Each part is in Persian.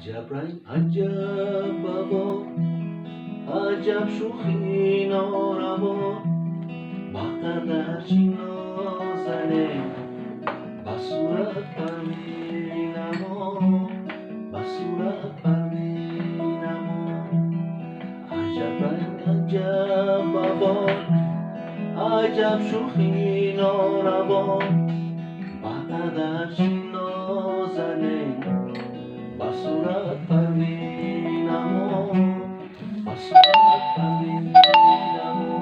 عجب رنگ عجب بابا، عجب شوخی ناروا، بقدر چی نازنه بصورت پروینما، بصورت پروینما. عجب رنگ عجب بابا، عجب شوخی ناروا، بقدر چی نازنه بصورت پروینما، بصورت پروینما.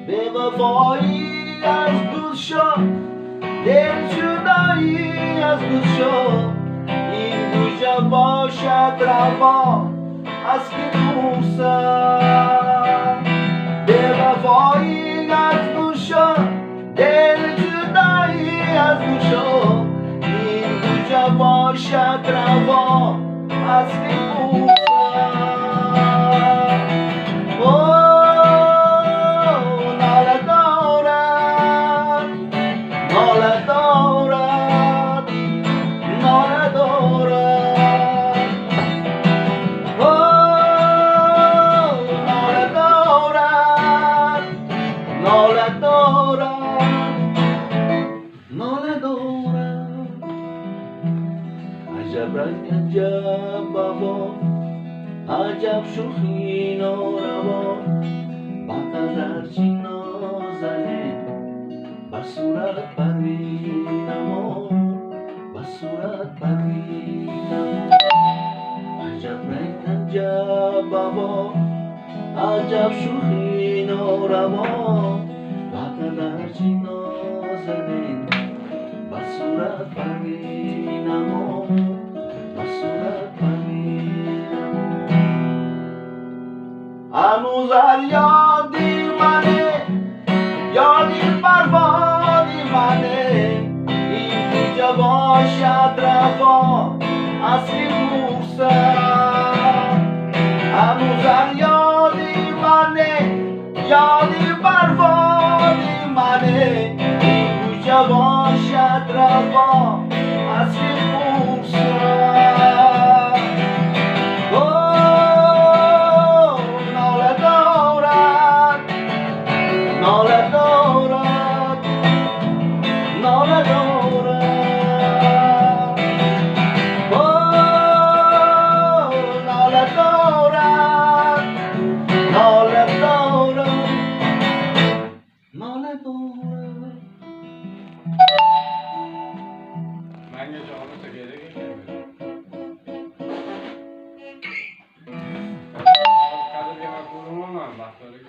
به وفایی از دوست شد، دل جدایی از دوست شد، این گوشه باشد روا از که پرسم. به وفایی از دوست شد، دل جدایی از دوست شد، این گوشه باشد روا از که پرسم. عجب رنگ عجب بابا، عجب شوخی ناروا، بقدر چی نازنه بصورت پروینما، بصورت پروینما. عجب رنگ عجب بابا، عجب شوخی ناروا، بقدر چی نازنه بصورت پروینما، بصورت پروینما. هنوز یادی منه، یادی پروانی منه، این کجا باشد روا از که پرسم. هنوز یادی منه، یادی پروانی منه، این کجا باشد روا از که پرسم. من یه جامعه تا گره گرم کده بیمه کنون من وقت داره